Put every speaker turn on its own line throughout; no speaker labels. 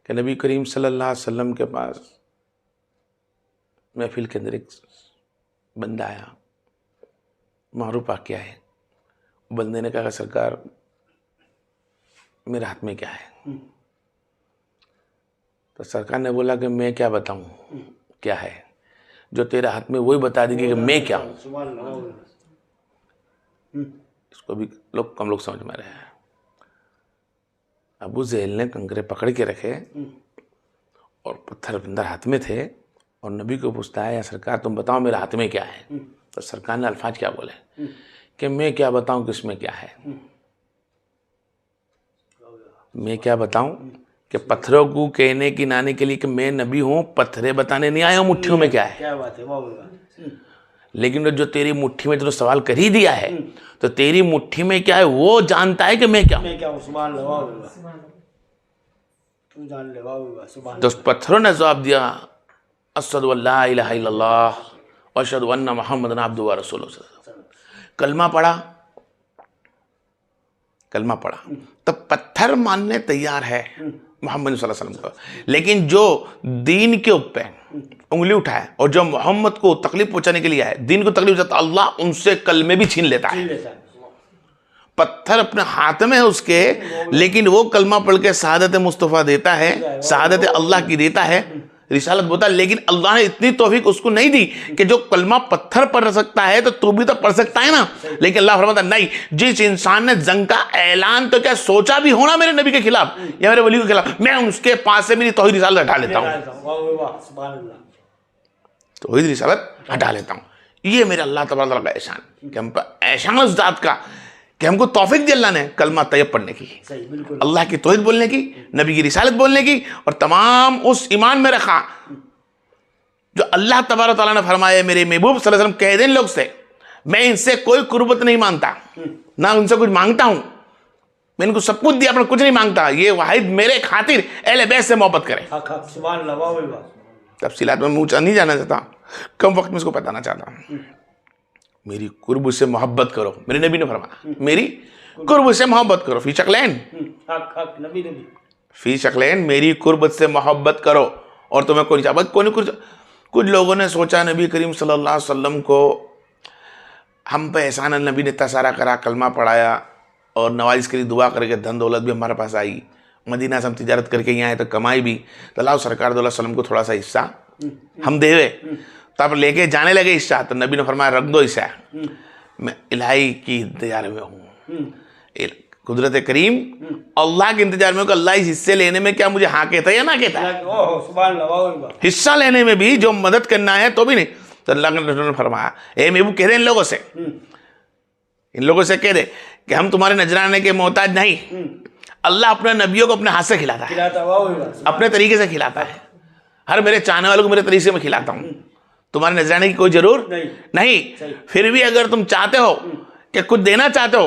कि नबी करीम सल्लल्लाहु अलैहि वसल्लम के पास महफिल के अंदर एक बंदा आया, मारूफ क्या है। बंदे ने कहा सरकार मेरे हाथ में क्या है। तो सरकार ने बोला कि मैं क्या बताऊं क्या है, जो तेरे हाथ में वही बता देंगे कि मैं क्या हूं। इसको भी कम लोग समझ में रहे हैं। अबू जहल ने कंकरे पकड़ के रखे और पत्थर अंदर हाथ में थे और नबी को पूछता है या सरकार तुम बताओ मेरे हाथ में क्या है। तो सरकार ने अल्फाज क्या बोले कि मैं क्या बताऊं किसमें क्या है। मैं क्या बताऊं कि पत्थरों को कहने की नाने के लिए कि मैं नबी हूं, पत्थरे बताने नहीं आया हूं मुट्ठियों में क्या है।
क्या बात है।
लेकिन जो तेरी मुट्ठी में जो सवाल कर ही दिया है तो तेरी मुट्ठी में क्या है वो जानता है कि मैं क्या हूं।
सुभान अल्लाह, तू जान ले। सुभान।
तो पत्थरों ने जवाब दिया अशहदु अल्ला इलाहा इल्लल्लाह व अशहदु अन्ना मुहम्मदन अब्दुहु व रसूलुहु। कलमा पड़ा तब पत्थर मानने तैयार है मोहम्मद सल्लल्लाहु अलैहि वसल्लम को। लेकिन जो दीन के ऊपर उंगली उठाए और जो मोहम्मद को तकलीफ पहुंचाने के लिए आए, दीन को तकलीफ पहुंचाता, अल्लाह उनसे कलमे भी छीन लेता है। पत्थर अपने हाथ में है उसके, लेकिन वो कलमा पढ़ के शहादत मुस्तफ़ा देता है, शहादत अल्लाह की देता है, रिसालत बोता है। लेकिन अल्लाह ने इतनी तौफीक उसको नहीं दी कि जो कलमा पत्थर पढ़ सकता है तो तू भी तो पढ़ सकता है ना। लेकिन अल्लाह फरमाता नहीं, जिस इंसान ने जंग का ऐलान तो क्या सोचा भी होना मेरे नबी के खिलाफ या मेरे वली के खिलाफ, मैं उसके पास से मेरी तौहीद रिसालत हटा लेता हूँ, तौहीद रिसालत हटा लेता हूँ। ये मेरे अल्लाह तबारक व तआला का एहसान कि हम पर एहसान उस जात का कि हमको तौफीक दी अल्लाह ने कलमा तैयब पढ़ने की, अल्लाह की तौहीद बोलने की, नबी की रिसालत बोलने की, और तमाम उस ईमान में रखा जो अल्लाह तबारक व तआला ने फरमाया मेरे महबूब सल्लल्लाहु अलैहि वसल्लम कह दें लोग से मैं इनसे कोई कुर्बत नहीं मांगता, ना उनसे कुछ मांगता हूं, मैंने इनको सब कुछ दिया अपना कुछ नहीं मांगता, ये वाहिद मेरे खातिर अहले बैत से मोहब्बत करे। तफसीलात में मुझे नहीं जाना चाहता, कम वक्त में इसको बताना चाहता हूं। मेरी कुर्ब से मोहब्बत करो, मेरे नबी ने फरमाया मेरी कुर्ब से मोहब्बत करो। फी शक्लैन फी शक्लैन, मेरी कुर्ब से मोहब्बत करो और तुम्हें कोई नहीं चाहिए। कुछ लोगों ने सोचा नबी करीम सल्लल्लाहु अलैहि वसल्लम को हम पे एहसान है, नबी ने इतना सारा करा, कलमा पढ़ाया और नवाज के लिए दुआ करके धन दौलत भी हमारे पास आई, मदीना से हम तिजारत करके यहाँ आए तो कमाई भी, तो लाओ सरकार दो वसल्लम को थोड़ा सा हिस्सा हम देवे। तब लेके जाने लगे हिस्सा, तो नबी ने फरमाया रख दो हिस्सा, मैं इलाही की इंतजार में हूँ, कुदरत करीम अल्लाह के इंतजार में। अल्लाह इस हिस्से लेने में क्या मुझे हाँ कहता है या ना कहता है, हिस्सा लेने में भी जो मदद करना है तो भी नहीं। तो अल्लाह ने फरमाया ए महबूब कह दे इन लोगों से कह दे कि हम तुम्हारे नजराने के मोहताज नहीं, अल्लाह अपने नबियों को अपने हाथ से खिलाता है, अपने तरीके से खिलाता है, हर मेरे चाहने वालों को मेरे तरीके से मैं खिलाता हूँ, तुम्हारे नजराने की कोई जरूर नहीं। फिर भी अगर तुम चाहते हो कि कुछ देना चाहते हो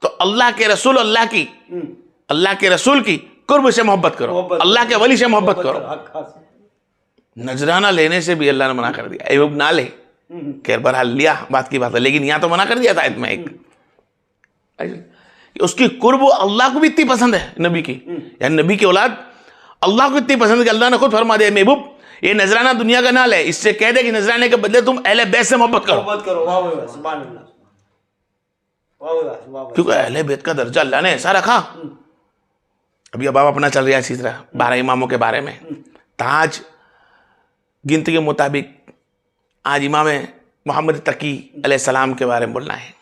तो अल्लाह के रसूल अल्लाह के रसूल की कुर्ब से मोहब्बत करो, अल्लाह के वली से मोहब्बत करो। नजराना लेने से भी अल्लाह ने मना कर दिया, एवं ना ले, खैर बहरहाल लिया बात की बात है, लेकिन यहां तो मना कर दिया था इसमें एक उसकी कुर्ब अल्लाह को भी इतनी पसंद है नबी की, यानी नबी की औलाद अल्लाह को इतनी पसंद है कि अल्लाह ने खुद फरमा दिया महबूब ये नजराना दुनिया का ना ले, इससे कह दे कि नजराने के बदले तुम अहले बैत से मोहब्बत करो। क्योंकि अहले बैत का दर्जा अल्लाह ने ऐसा रखा। अभी अब अपना चल रहा है इसी तरह 12 इमामों के बारे में, ताज गिनती के मुताबिक आज इमाम मोहम्मद तकी अलैहिस्सलाम के बारे में बोलना है।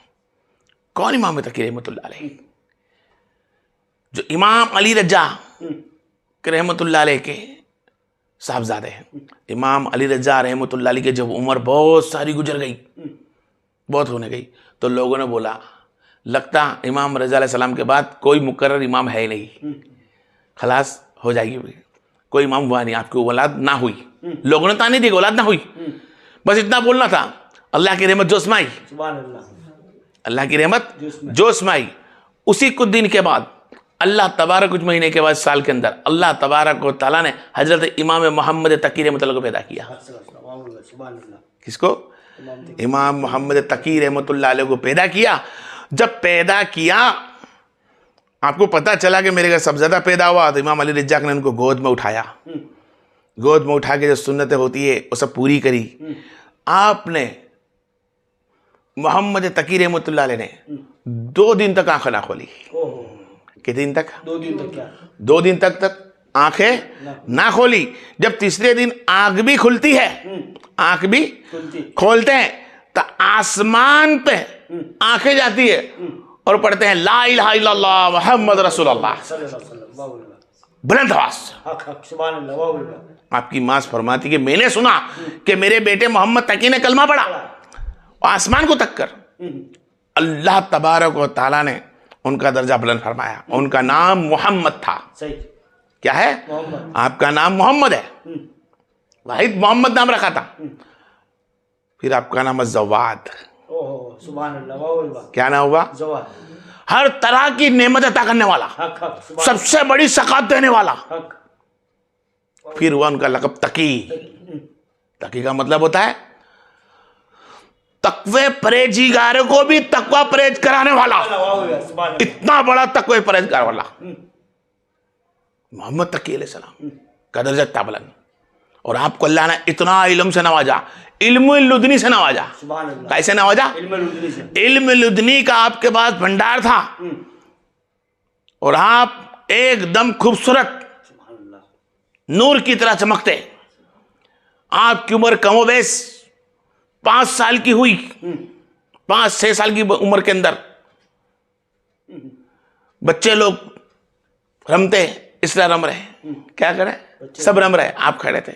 कौन इमाम तकी रहमतुल्लाह अलैह? जो इमाम अली रजा रहमतुल्लाह अलैह के साहबजादे हैं। इमाम अली रजा रहमतुल्लाह अलैह की जब उम्र बहुत सारी गुजर गई, बहुत होने गई, तो लोगों ने बोला लगता इमाम रजा अलैहिस्सलाम के बाद कोई मुकर्रर इमाम है ही नहीं, खलास हो जाएगी, कोई इमाम हुआ नहीं, आपकी औलाद ना हुई। लोगों ने ताने दी औलाद ना हुई, बस इतना बोलना था अल्लाह की रहमत जोस्माई, अल्लाह की रहमत जोस्माई। उसी कुछ दिन के बाद अल्लाह तबारक कुछ महीने के बाद साल के अंदर अल्लाह तबारक व तआला ने हजरत इमाम मोहम्मद तकी रहमतुल्लाह को पैदा किया। किसको? इमाम मोहम्मद तकी रहमतुल्लाह अलैह को पैदा किया। जब पैदा किया आपको पता चला कि मेरे घर सबज़दा पैदा हुआ, तो इमाम अली रज़्ज़ाक़ ने उनको गोद में उठाया, गोद में उठा के जो सुन्नतें होती है वो सब पूरी करी। आपने मोहम्मद तकी रहमतुल्लाह अलैह ने 2 दिन तक आंखें ना खोली।
ओहो,
कितने दिन तक?
2 दिन तक क्या?
2 दिन तक आंखें ना खोली। जब तीसरे दिन आंख भी खुलती है, आंख भी
खुलती,
खोलते हैं, तो आसमान पे आंखें जाती है और पढ़ते हैं ला इलाहा इल्लल्लाह मुहम्मद रसूलुल्लाह,
सल्लल्लाहु अलैहि वसल्लम, वाह वाह,
बुलंद आवाज।
हक हक, सुभान अल्लाह, वाह वाह।
आपकी मां फरमाती कि मैंने सुना कि मेरे बेटे मोहम्मद तकी ने कलमा पढ़ा, और आसमान को तक कर अल्लाह तबारक व तआला ने उनका दर्जा बुलंद फरमाया। उनका नाम मोहम्मद था।
सही,
क्या है?
मोहम्मद।
आपका नाम मोहम्मद है, वाहिद मोहम्मद नाम रखा था। फिर आपका नाम है जवाद।
ओहो, सुभान अल्लाह, वाह वाह।
क्या नाम हुआ?
जवाद,
हर तरह की नेमत अता करने वाला,
हक हक, सुभान
सबसे बड़ी सकात देने वाला।
हक।
फिर हुआ उनका लक़ब तकी। तकी का मतलब होता है तकवे परहेजगार को भी तकवा परहेज कराने वाला।
वाह वाह, सुभान अल्लाह।
इतना बड़ा तकवे परहेजगार वाला मोहम्मद तकी अलैहिस्सलाम का दर्जा था बुलंद। और आपको अल्लाह ने इतना इल्म से नवाजा, इल्म लुदनी से नवाजा।
सुभान अल्लाह,
कैसे नवाजा?
इल्म लुदनी से।
इल्म लुदनी का आपके पास भंडार था, और आप एकदम खूबसूरत
सुभान अल्लाह,
नूर की तरह चमकते। आपकी उम्र कमोबेश 5 साल की हुई, 5-6 साल की उम्र के अंदर बच्चे लोग रमते, इसलिए रम रहे, क्या करें, सब रम रहे, आप खड़े थे।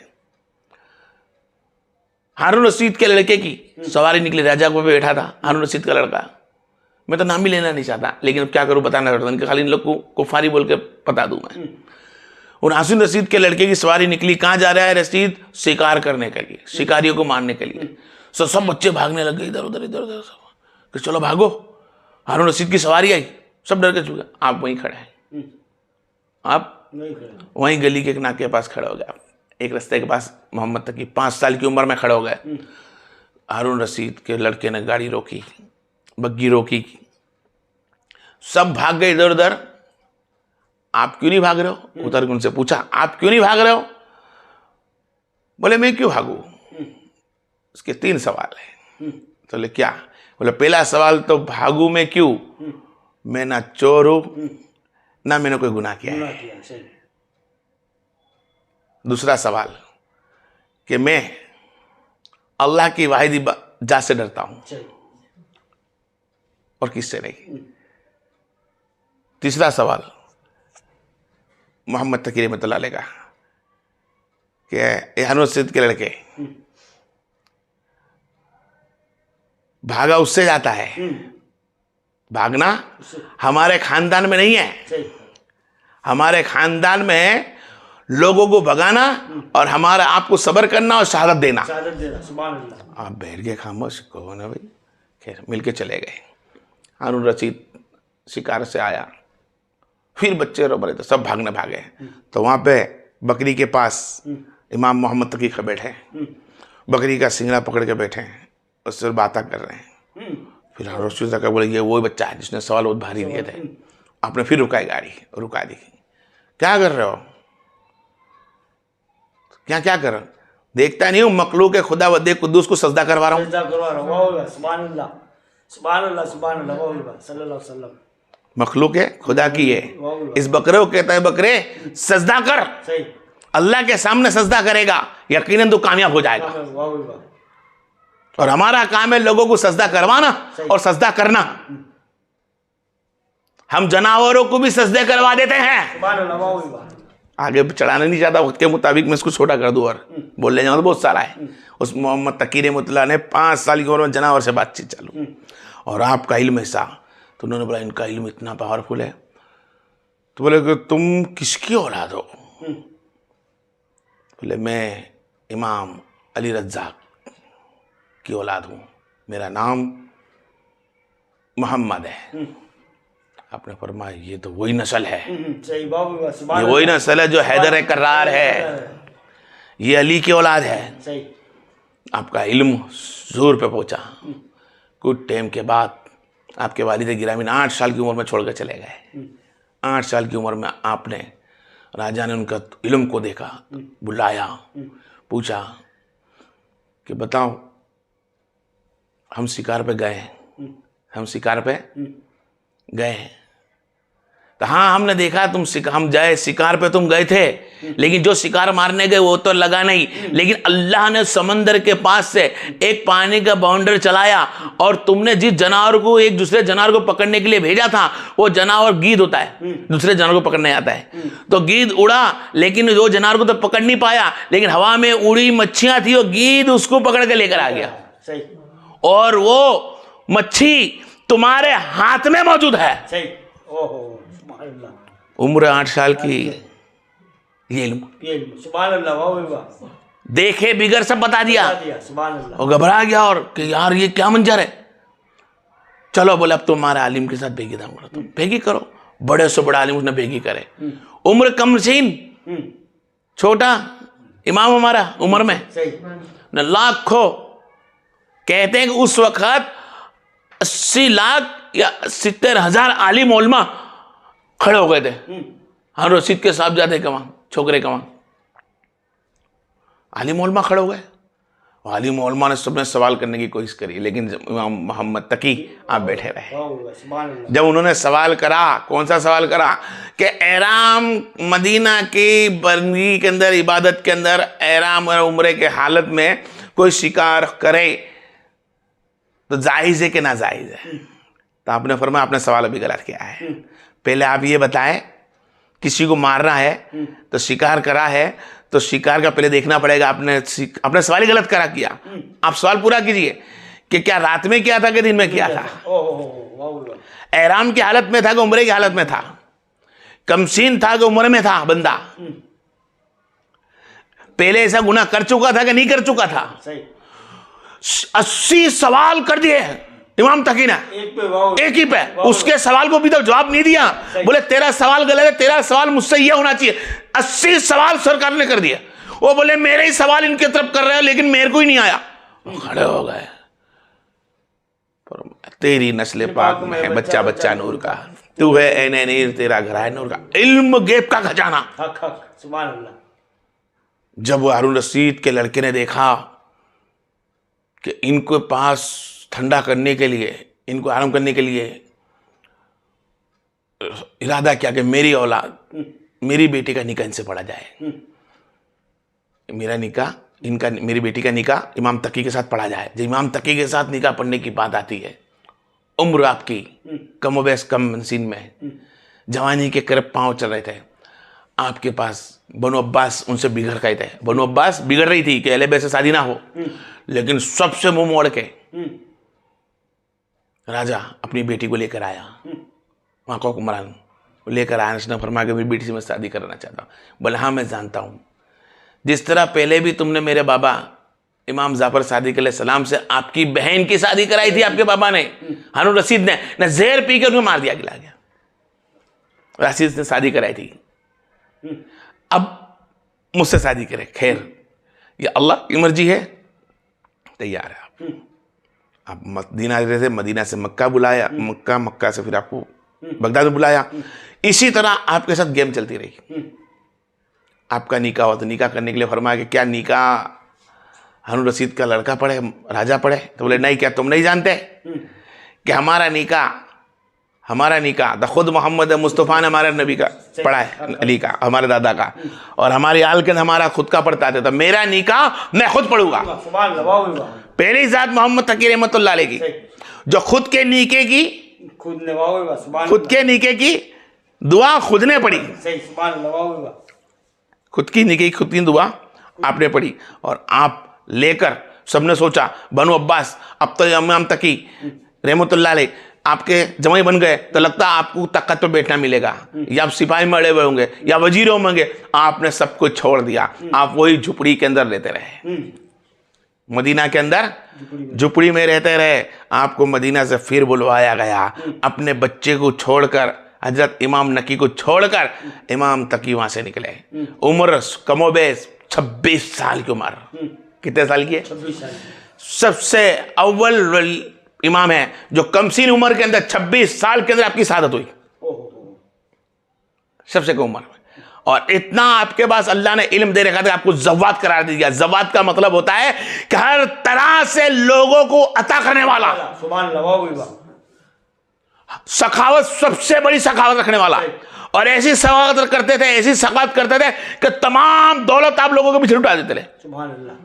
हारून रशीद के लड़के की सवारी निकली, राजा को बैठा था हारून रशीद का लड़का। मैं तो नाम ही लेना नहीं चाहता, लेकिन अब क्या करूं, बताना पड़ता है, खाली इन लोग को कुफारी बोल के बता दूं मैं। उन हारून रशीद के लड़के की सवारी निकली। कहाँ जा रहा है रशीद? शिकार करने के लिए, शिकारियों को मारने के लिए। सब बच्चे भागने लगे इधर उधर इधर उधर, सब कि चलो भागो। हारून रशीद की सवारी आई, सब डर के चुके। आप वहीं खड़े हैं, आप
नहीं खड़े,
वहीं गली के नाके के पास खड़े हो गए। आप एक रास्ते के पास मोहम्मद तकी 5 साल की उम्र में खड़े हो गए। हारून रशीद के लड़के ने गाड़ी रोकी, बग्गी रोकी, सब भाग गए इधर उधर। आप क्यों नहीं भाग रहे हो? उतर के उनसे पूछा, आप क्यों नहीं भाग रहे हो? बोले मैं क्यों भागू? उसके 3 सवाल है। तो बोले क्या? बोले पहला सवाल तो भागू मैं क्यों? मैं ना चोर हूं, ना मैंने कोई गुनाह किया है।
गुनाह किया, सही।
दूसरा सवाल कि मैं अल्लाह की वाहिदी जात से डरता हूं,
सही,
और किससे नहीं। तीसरा सवाल मोहम्मद तकी रहमतुल्लाह अलैह का कि हारून रशीद के लड़के भागा उससे जाता है, भागना हमारे खानदान में नहीं है।
सही,
हमारे खानदान में है लोगों को भगाना और हमारा आपको सब्र करना और शहादत देना।
शहादत देना, सुभान अल्लाह।
आप बैठ गए खामोश, कहो ना भाई। खैर मिलके चले गए। हारून रशीद शिकार से आया, फिर बच्चे रो बड़े तो सब भागने भागे। तो वहाँ पे बकरी के पास इमाम मोहम्मद तकी खड़े बैठे, बकरी का सिंगड़ा पकड़ के बैठे हैं, उससे बातें कर रहे हैं। फिर हारून रशीद का बोले ये वही बच्चा है जिसने सवाल बहुत भारी दिए थे। आपने फिर रुकाई गाड़ी, रुका दी। क्या कर रहे हो? क्या क्या कर रहे हो? देखता नहीं हूँ मखलूक के खुदा वदे कुद्दूस को सजदा करवा रहा हूँ।
सजदा करवा रहा हूँ, वाह वाह, सुभान अल्लाह, सुभान अल्लाह, सुभान अल्लाह, वाह वाह, सल्लल्लाहु अलैहि वसल्लम।
मखलूक है खुदा की है।
वाह वाह,
इस बकरे को कहता है बकरे सजदा कर,
सही,
अल्लाह के सामने सजदा करेगा यकीनन तो कामयाब हो जाएगा।
वाह वाह,
और हमारा काम है लोगों को सजदा करवाना और सजदा करना। हम जानवरों को भी सजदे करवा देते हैं।
सुभान अल्लाह, वाह वाह।
आगे चढ़ाना नहीं चाहता, वक्त के मुताबिक मैं इसको छोटा कर दूं, और बोल ले जाऊं तो बहुत सारा है। उस मोहम्मद तकी रहमतुल्लाह ने 5 साल की उम्र में जानवर से बातचीत चालू, और आपका इल्म ऐसा। तो उन्होंने बोला इनका इल्म इतना पावरफुल है। तो बोले कि तुम किसकी औलाद हो? बोले मैं इमाम अली रज़्ज़ाक़ की औलाद हूँ, मेरा नाम मोहम्मद है। आपने फरमाया ये तो वही नस्ल है,
सही, वाह वाह, सुभान
ये वही नस्ल है जो हैदर कर्रार है, ये अली की औलाद है।
सही,
आपका इल्म जोर पे पहुंचा। कुछ टाइम के बाद आपके वालिद गिरामीन 8 साल की उम्र में छोड़ कर चले गए। 8 साल की उम्र में आपने, राजा ने उनका इल्म को देखा, बुलाया, पूछा कि बताओ हम शिकार पे गए हैं, हम शिकार पे गए हैं। तो हाँ हमने देखा तुम हम जाए शिकार पे तुम गए थे, लेकिन जो शिकार मारने गए वो तो लगा नहीं, लेकिन अल्लाह ने समंदर के पास से एक पानी का बाउंडर चलाया और तुमने जिस जानवर को एक दूसरे जानवर को पकड़ने के लिए भेजा था वो जानवर गीद होता है, दूसरे जानवर को पकड़ने आता है। तो गीद उड़ा, लेकिन वो जानवर को तो पकड़ नहीं पाया, लेकिन हवा में उड़ी मच्छियां थी, वो गीद उसको पकड़ के लेकर आ गया।
सही।
और वो मच्छी तुम्हारे हाथ में मौजूद है।
सही। ओहो सुभान अल्लाह।
उम्र 8 साल की, ये इल्म,
सुभान अल्लाह, वाह भाई वाह।
देखे बिगर सब बता दिया।
सुभान अल्लाह।
और घबरा गया और कि यार ये क्या मंजर है। चलो बोले अब तुम्हारे आलिम के साथ भेगी दूंगा, तुम भेगी करो। बड़े से बड़ा आलिम उसने भेगी करे। उम्र कम सीन, छोटा इमाम हमारा उम्र में न लाखों, कहते हैं कि उस वक्त 80 लाख या 70,000 आलिम उलमा खड़े हो गए थे। हारून रशीद के साहबजादे कमा, छोकरे कमा, आलिम उलमा खड़े हो गए। आलिम उलमा ने सबने सवाल करने की कोशिश करी, लेकिन इमाम मोहम्मद तकी आप बैठे रहे। जब उन्होंने सवाल करा, कौन सा सवाल करा कि एहराम मदीना की बरगी के अंदर, इबादत के अंदर एहराम और उम्रे के हालत में कोई शिकार करे तो जायज़ है कि ना जायज़ है। तो आपने फरमाया आपने सवाल अभी गलत किया है। पहले आप ये बताएं, किसी को मारना है तो शिकार करा है तो शिकार का पहले देखना पड़ेगा। आपने सवाल ही गलत करा किया। आप सवाल पूरा कीजिए कि क्या रात में किया था कि दिन में किया था, एहराम की हालत में था कि उम्रे की हालत में था, कमसीन था कि उम्र में था बंदा, पहले ऐसा गुनाह कर चुका था कि नहीं कर चुका था। 80 सवाल कर दिए इमाम तकी ने एक ही पे। उसके सवाल को भी तो जवाब नहीं दिया। बोले तेरा सवाल गलत है, तेरा सवाल मुझसे यह होना चाहिए। 80 सवाल सरकार ने कर दिया। वो बोले मेरे ही सवाल इनके तरफ कर रहे हो, लेकिन मेरे को ही नहीं आया। खड़े हो गए। तेरी नस्ल पाक में है बच्चा बच्चा नूर का, तू है ऐने नीर, तेरा घर है नूर का, इल्म गैब का खजाना।
सुभान अल्लाह।
जब हारून रशीद के लड़के ने देखा कि इनके पास ठंडा करने के लिए, इनको आराम करने के लिए इरादा किया कि मेरी औलाद, मेरी बेटी का निकाह इनसे पढ़ा जाए। मेरा निकाह, इनका, मेरी बेटी का निकाह इमाम तकी के साथ पढ़ा जाए। जब इमाम तकी के साथ निकाह पढ़ने की बात आती है, उम्र आपकी कमोबेश कम मंसीन में, जवानी के करीब पांव चल रहे थे, आपके पास बनु अब्बास उनसे बिगड़ गए थे। बनु अब्बास बिगड़ रही थी कि अहले बैत से शादी ना हो, लेकिन सबसे मुंह मोड़ के राजा अपनी बेटी को लेकर आया। वहाँ को हुक्मरान लेकर आया, उसने फरमाया कि मेरी बेटी से मैं शादी करना चाहता हूँ। बोले हाँ मैं जानता हूँ, जिस तरह पहले भी तुमने मेरे बाबा इमाम जाफर सादिक अलैहिस्सलाम से आपकी बहन की शादी कराई थी, आपके बाबा ने, हारून रशीद ने, न जहर पी के उन्हें मार दिया, गिला गया। रशीद ने शादी कराई थी, अब मुझसे शादी करे। खैर ये अल्लाह की मर्जी है, तैयार है आप मदीना रहे थे, मदीना से मक्का बुलाया, मक्का से फिर आपको बगदाद में बुलाया। इसी तरह आपके साथ गेम चलती रही। आपका निकाह हुआ तो निकाह करने के लिए फरमाया कि क्या निकाह हारून रशीद का लड़का पढ़े, राजा पढ़े? तो बोले नहीं, क्या तुम नहीं जानते कि हमारा निकाह द खुद मोहम्मद मुस्तफ़ा ने हमारे नबी का पढ़ा है, अली का, हमारे दादा का, और हमारी आल के हमारा खुद का पढ़ता था। तो मेरा निकाह मैं खुद पढ़ूंगा। पहली जात मोहम्मद तकी रहमतुल्लाह अलैह की, जो खुद के नीके की दुआ खुद ने पढ़ी, खुद की नीके की खुद की दुआ आपने पढ़ी, और आप लेकर सबने सोचा बनु अब्बास अब तो इमाम तकी रहमतुल्लाह अलैह आपके जमाई बन गए, तो लगता है आपको तख्त पर बैठना मिलेगा, या आप सिपाही में अड़े हुए होंगे या वजीर होंगे। आपने सब कुछ छोड़ दिया, आप वही झुपड़ी के अंदर रहते रहे, मदीना के अंदर झुपड़ी में रहते रहे। आपको मदीना से फिर बुलवाया गया, अपने बच्चे को छोड़कर, हजरत इमाम नकी को छोड़कर इमाम तकी वहां से निकले। उम्र कमोबेश 26 साल की उम्र। कितने साल की है?
26 साल।
सबसे अव्वल इमाम है जो कमसीन उम्र के अंदर 26 साल के अंदर आपकी शहादत हुई। सबसे कम उम्र में। और इतना आपके पास अल्लाह ने इल्म दे रखा था, आपको जवाद करार दे दिया। जवाद का मतलब होता है कि हर तरह से लोगों को अता करने वाला,
सुभान अल्लाह, वाह भाई वाह।
सखावत, सबसे बड़ी सखावत रखने वाला। और ऐसी सखावत करते थे, ऐसी सखावत करते थे कि तमाम दौलत आप लोगों के पीछे लुटा देते थे।
सुभान अल्लाह।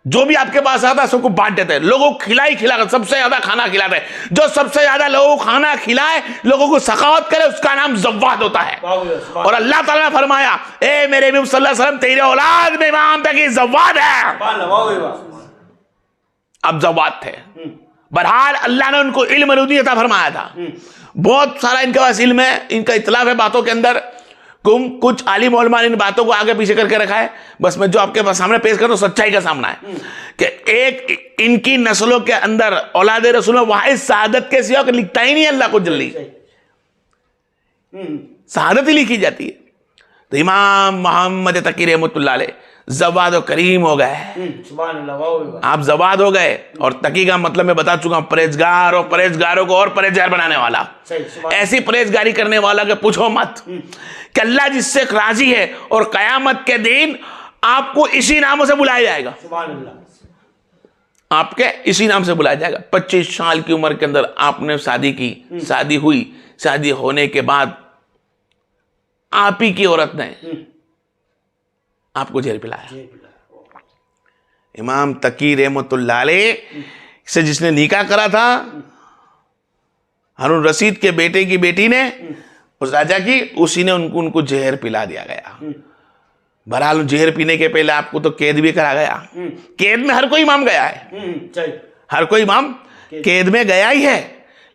जो भी आपके पास आता सबको बांट देते हैं, लोगों को खिलाकर सबसे ज्यादा खाना खिलाते हैं। जो सबसे ज्यादा लोगों को खाना खिलाए, लोगों को सखावत करे, उसका नाम जव्वाद होता है। और अल्लाह ताला ने फरमाया, ए मेरे नबी सल्लल्लाहु अलैहि वसल्लम, तेरे औलाद में इमाम तकी जव्वाद है। अब जव्वाद थे। बहरहाल अल्लाह ने उनको इल्म नूरी अता फरमाया था। बहुत सारा इनके पास इल्म है, इनका इतलाफ है बातों के अंदर। कुछ आलिम उलमा ने इन बातों को आगे पीछे करके रखा है। बस मैं जो आपके पास सामने पेश करता हूं, सच्चाई का सामना है कि एक इनकी नस्लों के अंदर औलाद रसूल में वाहिद शहादत के सिवा को लिखता ही नहीं अल्लाह को जल्दी, शहादत ही लिखी जाती है। तो इमाम मोहम्मद तकी रहमतुल्लाह अलैह जवाद और करीम हो गए। आप जवाद हो गए। और तकी का मतलब मैं बता चुका हूं, परहेजगार, और परहेजगारों को और परहेजगार बनाने वाला। ऐसी परहेजगारी करने वाला के पूछो मत कि अल्लाह जिससे राजी है, और कयामत के दिन आपको इसी नामों से बुलाया जाएगा। आपके इसी नाम से बुलाया जाएगा। 25 साल की उम्र के अंदर आपने शादी की, शादी हुई, शादी होने के बाद आप ही की औरत ने आपको जहर पिलाया। इमाम तकी रहमतुल्लाह अलैह से जिसने निकाह करा था, हारून रशीद के बेटे की बेटी ने, उस राजा की, उसी ने उनको जहर पिला दिया गया। बहरहाल जहर पीने के पहले आपको तो कैद भी करा गया। कैद में हर कोई इमाम गया है, हर कोई इमाम कैद में गया ही है।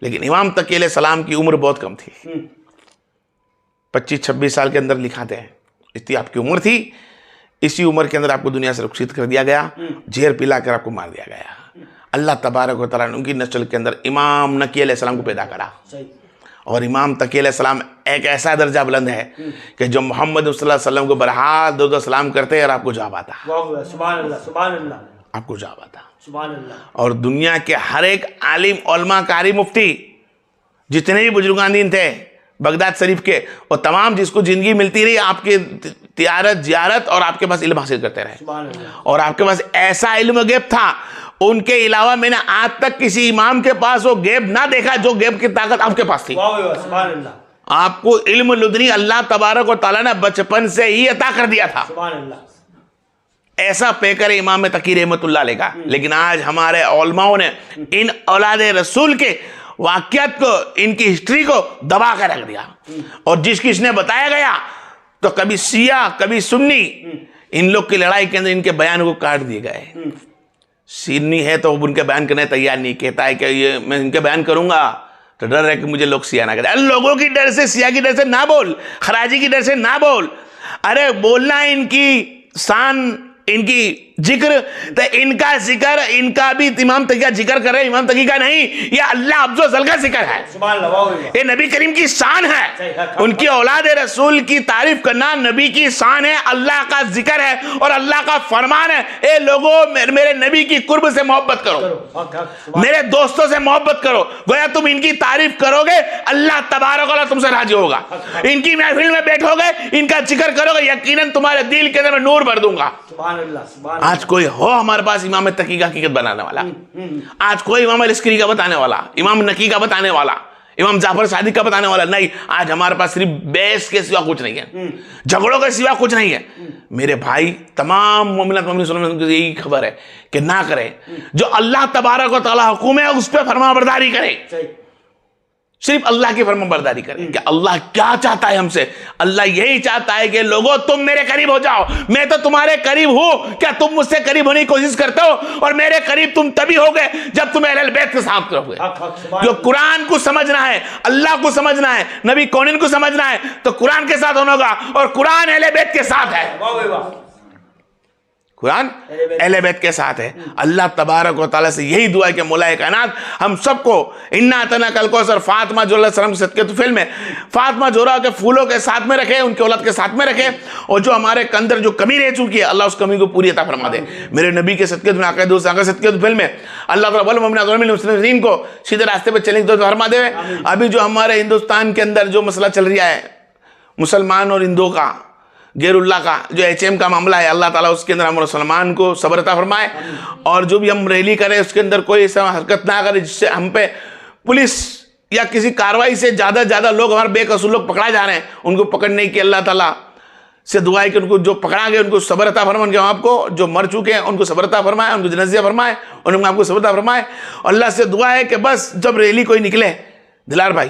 लेकिन इमाम तकी अलैहिस्सलाम की उम्र बहुत कम थी, 25-26 साल के अंदर लिखाते हैं, इतनी आपकी उम्र थी। इसी उम्र के अंदर आपको दुनिया से रुखसत कर दिया गया, जहर पिलाकर आपको मार दिया गया। अल्लाह तबारक व तआला ने उनकी नस्ल के अंदर इमाम नकी अलैहिस्सलाम को पैदा करा। और इमाम तकी अलैहिस्सलाम एक ऐसा दर्जा बुलंद है कि जो मोहम्मद सल्लल्लाहु अलैहि वसल्लम को बरहाल दो सलाम करते हैं और आपको जवाब आता, आपको जवाब आता। और दुनिया के हर एक आलिम, उलमा, कारी, मुफ्ती, जितने भी बुजुर्गान दीन थे बगदाद शरीफ के, और तमाम जिसको जिंदगी मिलती रही, आपके तियारत, जियारत और आपके पास इल्म हासिल करते रहे। और आपके पास ऐसा इल्म गैब था, उनके अलावा मैंने आज तक किसी इमाम के पास वो गैब ना देखा जो गैब की ताकत आपके पास थी। आपको इल्म लुदनी अल्लाह तबारक व तआला ने बचपन से ही अता कर दिया था। ऐसा पेकर इमाम तकी रहमतुल्लाह अलैह का। लेकिन आज हमारे उलमाओं ने इन औलाद रसूल के वाक़ियात को, इनकी हिस्ट्री को दबा कर रख दिया। और जिसने बताया गया तो कभी शिया, कभी सुन्नी, इन लोग की लड़ाई के अंदर इनके बयान को काट दिए गए। सुन्नी है तो उनके बयान करने तैयार नहीं, कहता है कि ये मैं इनके बयान करूंगा तो डर है कि मुझे लोग शिया ना करें। लोगों की डर से, शिया की डर से ना बोल, खराजी की डर से ना बोल। अरे बोलना इनकी शान, इनकी जिक्र, तो इनका जिक्र, इनका भी इमाम तकी का जिक्र कर रहे हैं, इमाम तकी का नहीं। ये अल्लाह अफ़ज़ल जल का जिक्र है, ये नबी करीम की शान है। उनकी औलाद रसूल की तारीफ करना नबी की शान है, अल्लाह का जिक्र है और अल्लाह का फरमान है। ए लोगों, मेरे नबी की कुर्ब से मोहब्बत करो, मेरे दोस्तों से मोहब्बत करो। गोया तुम इनकी तारीफ करोगे, अल्लाह तबारक व तआला तुमसे राजी होगा। इनकी महफिल में बैठोगे, इनका जिक्र करोगे, यकीनन तुम्हारे दिल के अंदर में नूर भर दूंगा। आज कोई हो हमारे पास इमाम तकी का हकीकत बनाने वाला, आज कोई इमाम अलस्करी का बताने वाला, इमाम नकी का बताने वाला, इमाम जाफर सादिक का बताने वाला नहीं। आज हमारे पास सिर्फ बहस के सिवा कुछ नहीं है, झगड़ों के सिवा कुछ नहीं है। मेरे भाई, तमाम मोमिनात मोमिनीन को यही खबर है कि ना करें, जो अल्लाह तबारक व तआला हुक्म है उस पर फरमाबरदारी करें। सिर्फ अल्लाह की फरमाबरदारी करें। कि अल्लाह क्या चाहता है हमसे? अल्लाह यही चाहता है कि लोगों तुम मेरे करीब हो जाओ, मैं तो तुम्हारे करीब हूं, क्या तुम मुझसे करीब होने की कोशिश करते हो? और मेरे करीब तुम तभी होगे जब तुम अहले बैत के साथ रहोगे। जो कुरान को समझना है, अल्लाह को समझना है, नबी कौनीन को समझना है, तो कुरान के साथ होना होगा। और कुरान अहले बैत के साथ है, कुरान अहले बैत के साथ है। अल्लाह तबारक व तआला से यही दुआ है कि मौलाए कायनात हम सबको इन्ना अतना कल कौसर फातिमा जोहरा सलाम के सदके तुफैल में फातिमा जोहरा के फूलों के साथ में रखे, उनके औलाद के साथ में रखे। और जो हमारे अंदर जो कमी रह चुकी है, अल्लाह उस कमी को पूरी अता फरमा दे। मेरे नबी के सदके आका दोस्त आका सदके तुफैल में अल्लाह ताला वल मोमिनात वल मुस्लिमीन को सीधे रास्ते पर चलने की तौफीक फरमा दे। अभी जो हमारे हिंदुस्तान के अंदर जो मसला चल रहा है, मुसलमान और हिंदुओं का, गैरुल्लाह का जो HM का मामला है, अल्लाह ताला उसके अंदर हम मुसलमान को सब्र अता फरमाए। और जो भी हम रैली करें उसके अंदर कोई ऐसा हरकत ना करे जिससे हम पे पुलिस या किसी कार्रवाई से ज़्यादा लोग, हमारे बेकसूर लोग पकड़ा जा रहे हैं, उनको पकड़ने की अल्लाह ताला से दुआ है कि उनको जो पकड़ा गए उनको सब्र अता फरमाए, उनके आपको जो मर चुके हैं उनको सब्र अता फरमाए, उनको जनाज़ा फरमाए, उनको आपको सब्र अता फरमाए। अल्लाह से दुआ है कि बस जब रैली कोई निकले दिलार भाई,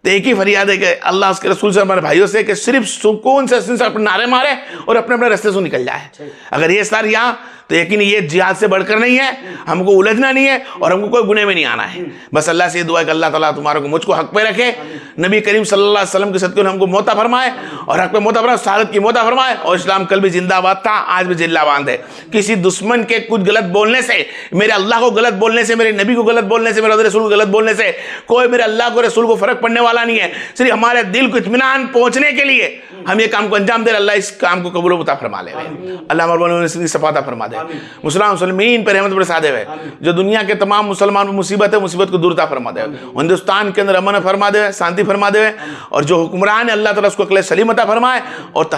तो एक ही फरियाद है कि अल्लाह उसके रसूल से, हमारे भाइयों से, कि सिर्फ सुकून से अपने नारे मारे और अपने अपने रास्ते से निकल जाए। अगर ये सर यहाँ, तो यकीन ये जिहाद से बढ़कर नहीं है, हमको उलझना नहीं है और हमको कोई गुनाह में नहीं आना है। बस अल्लाह से दुआ है कि अल्लाह ताला तुम्हारे को मुझको हक पे रखे, नबी करीम सल्लल्लाहु अलैहि वसल्लम के सदक़े हमको मोता फरमाए और हक पे मोता फरमाए, शहादत की मोता फरमाए। और इस्लाम कल भी जिंदाबाद था, आज भी जिंदाबाद है। किसी दुश्मन के कुछ गलत बोलने से, मेरे अल्लाह को गलत बोलने से, मेरे नबी को गलत बोलने से, मेरे रसूल को गलत बोलने से कोई मेरे अल्लाह को रसूल को फर्क पड़ने वाला नहीं है। सिर्फ हमारे दिल को इत्मीनान पहुंचने के लिए हम ये काम को अंजाम दे, अल्लाह इस काम को कबूल अता फरमा ले, अल्लाह हमारे सफाता फरमा दे, मुसलमान पर रहमत बरसा दे, जो दुनिया के तमाम मुसलमान मुसीबत है, मुसीबत को दूर अता फरमा दे, हिंदुस्तान के अंदर अमन फरमा दे, शांति फरमा दे, और जो हुक्मरान है अल्लाह ताला उसको अक्ल सलीम अता फरमाए और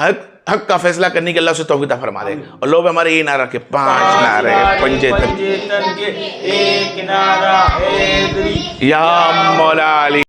हक का फैसला करने के अल्लाह से तौफीक अता फरमा दे। और लोग हमारे ये नारा के 5 नारे, पंजेतन
के एक नारा हैदरी
या मौला अली।